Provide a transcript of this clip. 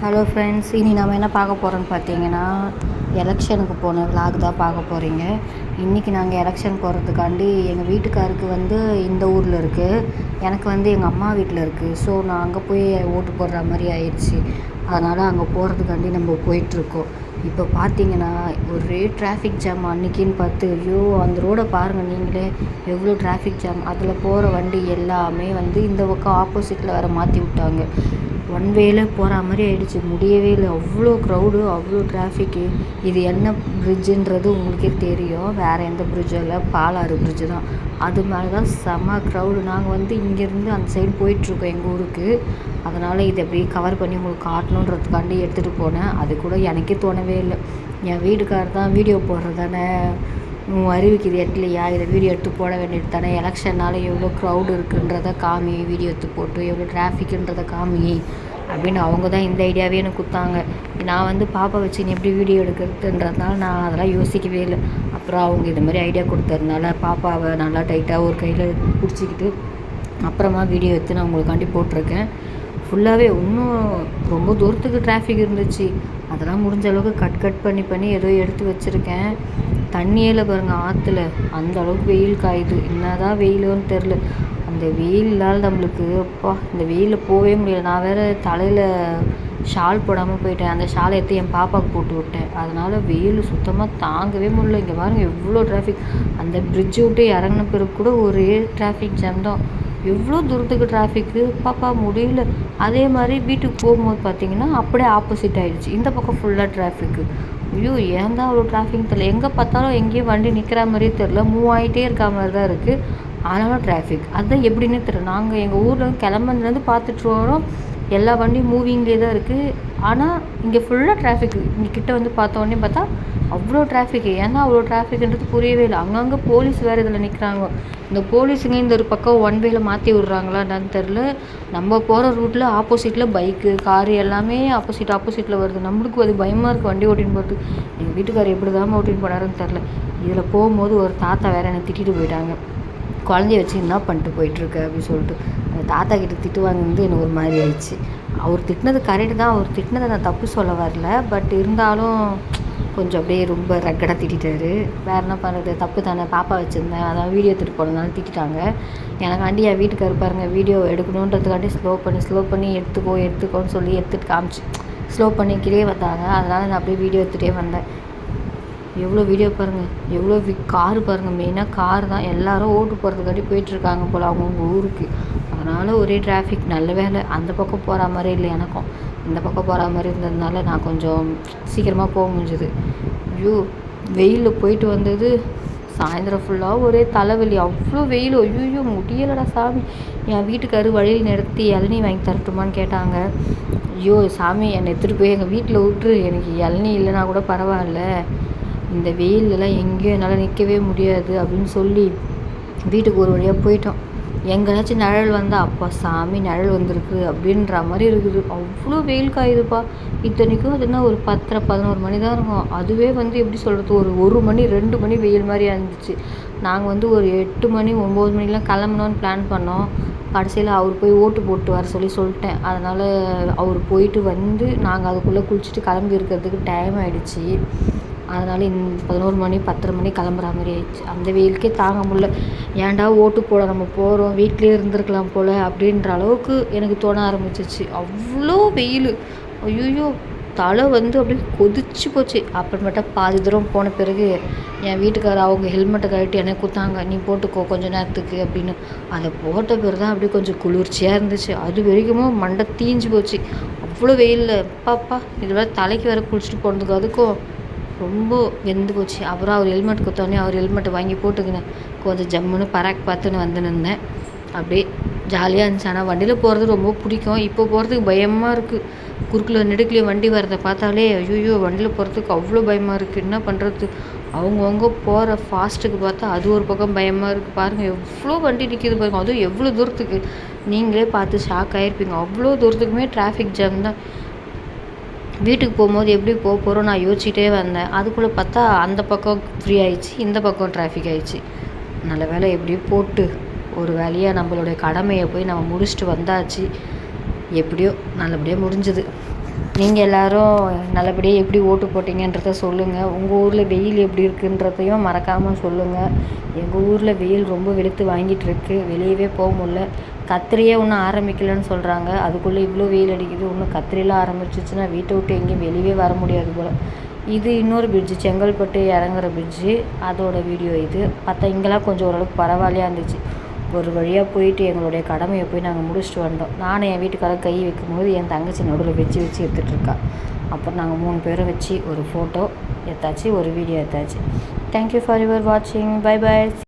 Hello friends, இனி நம்ம என்ன பார்க்க போகிறோன்னு பார்த்தீங்கன்னா, எலெக்ஷனுக்கு போன விலாக் தான் பார்க்க போகிறீங்க. இன்றைக்கி நாங்கள் எலெக்ஷன் போகிறதுக்காண்டி எங்கள் வீட்டுக்காருக்கு இந்த ஊரில் இருக்குது, எனக்கு எங்கள் அம்மா வீட்டில் இருக்குது. ஸோ நான் அங்கே போய் ஓட்டு போடுற மாதிரி ஆயிடுச்சு. அதனால் அங்கே போகிறதுக்காண்டி நம்ம போயிட்டுருக்கோம். இப்போ பார்த்தீங்கன்னா ஒரே டிராஃபிக் ஜாம் அன்றைக்கின்னு பார்த்து. ஐயோ, அந்த ரோடை பாருங்கள் நீங்களே, எவ்வளோ டிராஃபிக் ஜாம். அதில் போகிற வண்டி எல்லாமே இந்த பக்கம் ஆப்போசிட்டில் வேறு மாற்றி விட்டாங்க. ஒன் வேல போகிற மாதிரி ஆகிடுச்சு. முடியவே இல்லை, அவ்வளோ க்ரௌடு, அவ்வளோ டிராஃபிக்கு. இது என்ன பிரிட்ஜுன்றது உங்களுக்கே தெரியும். வேறு எந்த பிரிட்ஜும் இல்லை, பாலாறு பிரிட்ஜு தான். அது மேலே தான் செம்ம க்ரௌடு. நாங்கள் இங்கேருந்து அந்த சைடு போயிட்டுருக்கோம் எங்கள் ஊருக்கு. அதனால் இதை அப்படியே கவர் பண்ணி உங்களுக்கு காட்டணுன்றதுக்காண்டி எடுத்துகிட்டு போனேன். அது கூட எனக்கே தோணவே இல்லை. என் வீட்டுக்காரர் தான் வீடியோ போடுறது தானே, உன் அறிவுக்கு இது எட்டலையா, இதை வீடியோ எடுத்து போட வேண்டியது தானே, எலெக்ஷனால் எவ்வளோ க்ரௌடு இருக்குன்றதை காமி, வீடியோ எடுத்து போட்டு எவ்வளோ டிராஃபிக்குன்றதை காமி அப்படின்னு அவங்க தான் இந்த ஐடியாவே எனக்கு கொடுத்தாங்க. நான் பாப்பா வச்சு நீ எப்படி வீடியோ எடுக்கிறதுன்றதுனால நான் அதெல்லாம் யோசிக்கவே இல்லை. அப்புறம் அவங்க இது மாதிரி ஐடியா கொடுத்ததுனால பாப்பாவை நல்லா டைட்டாக ஒரு கையில் பிடிச்சிக்கிட்டு அப்புறமா வீடியோ எடுத்து நான் உங்களுக்காண்டி போட்டிருக்கேன். ஃபுல்லாகவே இன்னும் ரொம்ப தூரத்துக்கு டிராஃபிக் இருந்துச்சு. அதெல்லாம் முடிஞ்ச அளவுக்கு கட் பண்ணி ஏதோ எடுத்து வச்சுருக்கேன். தண்ணியில் பாருங்கள் ஆற்றுல அந்த அளவுக்கு வெயில் காயுது. என்ன தான் வெயிலுன்னு தெரில. அந்த வெயிலால் நம்மளுக்கு அப்பா இந்த வெயிலில் போகவே முடியல. நான் வேறு தலையில் ஷால் போடாமல் போயிட்டேன். அந்த ஷாலை எடுத்து என் பாப்பாவுக்கு போட்டு விட்டேன். அதனால் வெயில் சுத்தமாக தாங்கவே முடியல. இங்கே பாருங்கள் எவ்வளோ டிராஃபிக். அந்த பிரிட்ஜு விட்டு இறங்கின பிறகு கூட ஒரே டிராஃபிக் ஜாம் தான். எவ்வளோ தூரத்துக்கு டிராஃபிக்கு பாப்பா முடியல. அதே மாதிரி வீட்டுக்கு போகும்போது பார்த்திங்கன்னா அப்படியே ஆப்போசிட் ஆகிடுச்சு. இந்த பக்கம் ஃபுல்லாக டிராஃபிக்கு. ஐயோ, ஏன் தான் அவ்வளோ டிராஃபிக்னு தெரில. எங்கே பார்த்தாலும் எங்கேயும் வண்டி நிற்கிற மாதிரியே தெரில, மூவ் ஆகிட்டே இருக்க மாதிரி தான் இருக்குது. ஆனாலும் டிராஃபிக் அதுதான் எப்படின்னு தெரியல. நாங்கள் எங்கள் ஊரில் கிளம்புனதுலேருந்து பார்த்துட்டு வரோம், எல்லா வண்டியும் மூவிங்லேயே தான் இருக்குது. ஆனால் இங்கே ஃபுல்லாக டிராஃபிக்கு. இங்கே கிட்ட பார்த்தோன்னே பார்த்தா அவ்வளோ டிராஃபிக்கு. ஏன்னா அவ்வளோ டிராஃபிக்ன்றது புரியவே இல்லை. அங்கங்கே போலீஸ் வேறு இதில் நிற்கிறாங்க. இந்த போலீஸுங்க இந்த ஒரு பக்கம் ஒன் வேல மாற்றி விட்றாங்களா என்னன்னு தெரில. நம்ம போகிற ரூட்டில் ஆப்போசிட்டில் பைக்கு, காரு எல்லாமே ஆப்போசிட்டில் வருது. நம்மளுக்கு அது பயமாக இருக்குது வண்டி ஓட்டின்னு போகிறது. எங்கள் வீட்டுக்காரர் எப்படி தான் ஓட்டின்னு போனாருன்னு தெரில. இதில் போகும்போது ஒரு தாத்தா வேறு என்னை திட்டிட்டு போயிட்டாங்க. குழந்தைய வச்சு என்ன பண்ணிட்டு போயிட்டுருக்க அப்படின்னு சொல்லிட்டு. அந்த தாத்தா கிட்ட திட்டு வாங்கினது எனக்கு ஒரு மாதிரி ஆயிடுச்சு. அவர் திட்டினது கரெக்டு தான். அவர் திட்டினதை நான் தப்பு சொல்ல வரல. பட் இருந்தாலும் கொஞ்சம் அப்படியே ரொம்ப ரக்கடாக திட்டாரு. வேறு என்ன பண்ணுறது, தப்பு தானே. பாப்பா வச்சுருந்தேன், அதான் வீடியோ எடுத்துகிட்டு போனதுனால திட்டாங்க. எனக்காண்டி என் வீட்டுக்காரர் பாருங்கள், வீடியோ எடுக்கணுன்றதுக்காண்டி ஸ்லோ பண்ணி எடுத்துக்கோன்னு சொல்லி எடுத்துகிட்டு காமிச்சு ஸ்லோ பண்ணிக்கிட்டே வந்தாங்க. அதனால் நான் அப்படியே வீடியோ எடுத்துகிட்டே வந்தேன். எவ்வளோ வீடியோ பாருங்கள், எவ்வளோ காரு பாருங்கள். மெயினாக கார் தான். எல்லோரும் ஓட்டு போகிறதுக்காண்டி போயிட்டுருக்காங்க போல் அவங்கவுங்க ஊருக்கு. அதனால் ஒரே டிராஃபிக். நல்ல வேலை அந்த பக்கம் போகிற மாதிரி இல்லை, எனக்கும் இந்த பக்கம் போகிற மாதிரி இருந்ததுனால நான் கொஞ்சம் சீக்கிரமாக போக முடிஞ்சுது. ஐயோ, வெயிலில் போயிட்டு வந்தது. சாயந்தரம் ஃபுல்லாக ஒரே தலைவலி, அவ்வளோ வெயில். ஐயோ முடியலடா சாமி. என் வீட்டுக்காரு வழியில் நிறுத்தி இளநீ வாங்கி தரட்டுமான்னு கேட்டாங்க. ஐயோ சாமி, என்னை எடுத்துகிட்டு போய் எங்கள் வீட்டில் விட்டுரு, எனக்கு இளநீ இல்லைனா கூட பரவாயில்ல, இந்த வெயிலெலாம் எங்கேயும் என்னால் நிற்கவே முடியாது அப்படின்னு சொல்லி வீட்டுக்கு ஒரு வழியாக போயிட்டோம். எங்கேயாச்சும் நிழல் வந்தால் அப்பா சாமி நிழல் வந்திருக்கு அப்படின்ற மாதிரி இருக்குது. அவ்வளோ வெயில் காயுதுப்பா. இத்தனைக்கும் அதுனா ஒரு 10-11 மணி தான் இருக்கும். அதுவே எப்படி சொல்கிறது, ஒரு மணி 2 மணி வெயில் மாதிரியா இருந்துச்சு. நாங்கள் ஒரு 8 மணி 9 மணிக்கெலாம் கிளம்பணுன்னு பிளான் பண்ணோம். கடைசியில் அவர் போய் ஓட்டு போட்டு வர சொல்லிட்டேன். அதனால் அவர் போயிட்டு நாங்கள் அதுக்குள்ளே குளிச்சுட்டு கிளம்பி இருக்கிறதுக்கு டைம் ஆகிடுச்சி. அதனால் 11 மணி 10:30 மணி கிளம்புற மாதிரி ஆயிடுச்சு. அந்த வெயிலுக்கே தாங்க முடியல. ஏன்டா ஓட்டு போட நம்ம போகிறோம், வீட்டிலே இருந்திருக்கலாம் போல் அப்படின்ற அளவுக்கு எனக்கு தோண ஆரம்பிச்சிச்சு. அவ்வளோ வெயில். ஐயோ, தலை அப்படியே கொதிச்சு போச்சு. அப்புறமேட்டா பாதி தூரம் போன பிறகு என் வீட்டுக்காரர் அவங்க ஹெல்மெட்டை கழட்டி எனக்கு கொடுத்தாங்க, நீ போட்டுக்கோ கொஞ்சம் நேரத்துக்கு அப்படின்னு. அதை போட்ட பிறகு தான் அப்படியே கொஞ்சம் குளிர்ச்சியாக இருந்துச்சு. அது வரைக்கும் மண்டை தீஞ்சு போச்சு. அவ்வளோ வெயிலில் பாப்பா இதில் தலைக்கு வேறு குளிச்சுட்டு போனதுக்கு அதுக்கும் ரொம்ப வெந்து போச்சு. அப்புறம் அவர் ஹெல்மெட் கொடுத்தோடனே அவர் ஹெல்மெட்டை வாங்கி போட்டுக்கினேன். கொஞ்சம் ஜம்முன்னு பராக் பார்த்துன்னு வந்துருந்தேன். அப்படியே ஜாலியாக இருந்துச்சு. ஆனால் வண்டியில் போகிறது ரொம்ப பிடிக்கும். இப்போ போகிறதுக்கு பயமாக இருக்குது. குறுக்கில் நெடுக்கலையும் வண்டி வரதை பார்த்தாலே ஐயோ, வண்டியில் போகிறதுக்கு அவ்வளோ பயமாக இருக்குது. என்ன பண்ணுறது, அவங்கவுங்க போகிற ஃபாஸ்ட்டுக்கு பார்த்தா அது ஒரு பக்கம் பயமாக இருக்குது. பாருங்கள் எவ்வளோ வண்டி நிற்கிது பாருங்கள். அதுவும் எவ்வளோ தூரத்துக்கு, நீங்களே பார்த்து ஷாக் ஆகிருப்பீங்க. அவ்வளோ தூரத்துக்குமே டிராஃபிக் ஜாம் தான். வீட்டுக்கு போகும்போது எப்படி போக போகிறோம் நான் யோசிச்சுட்டே வந்தேன். அதுக்குள்ளே பார்த்தா அந்த பக்கம் ஃப்ரீ ஆயிடுச்சு, இந்த பக்கம் டிராஃபிக் ஆயிடுச்சு. நல்ல வேலை எப்படியோ போட்டு ஒரு வேலையாக நம்மளுடைய கடமையை போய் நம்ம முடிச்சுட்டு வந்தாச்சு. எப்படியோ நல்லபடியாக முடிஞ்சுது. நீங்கள் எல்லோரும் நல்லபடியாக எப்படி ஓட்டு போட்டிங்கன்றத சொல்லுங்கள். உங்கள் ஊரில் வெயில் எப்படி இருக்குன்றதையும் மறக்காமல் சொல்லுங்கள். எங்கள் ஊரில் வெயில் ரொம்ப வெளுத்து வாங்கிட்டுருக்கு. வெளியவே போக முடில. கத்திரியே இன்னும் ஆரம்பிக்கலைன்னு சொல்கிறாங்க. அதுக்குள்ளே இவ்வளோ வெயில் அடிக்குது. இன்னும் கத்திரியெல்லாம் ஆரம்பிச்சிச்சுன்னா வீட்டை விட்டு எங்கேயும் வெளியவே வர முடியாது போல். இது இன்னொரு பிரிட்ஜு, செங்கல்பட்டு இறங்குற பிரிட்ஜு, அதோட வீடியோ இது. பார்த்தா இங்கெல்லாம் கொஞ்சம் ஓரளவுக்கு பரவாயில்லையா இருந்துச்சு. ஒரு வழியாக போயிட்டு எங்களுடைய கடமையை போய் நாங்கள் முடிச்சுட்டு வந்தோம். நானும் என் வீட்டுக்காரர் கை வைக்கும்போது என் தங்கச்சி நடுவில் வச்சு எடுத்துகிட்ருக்கா. அப்புறம் நாங்கள் 3 பேரும் வச்சு ஒரு ஃபோட்டோ எடுத்தாச்சு, ஒரு வீடியோ எடுத்தாச்சு. தேங்க்யூ ஃபார் யுவர் வாட்சிங். Bye bye.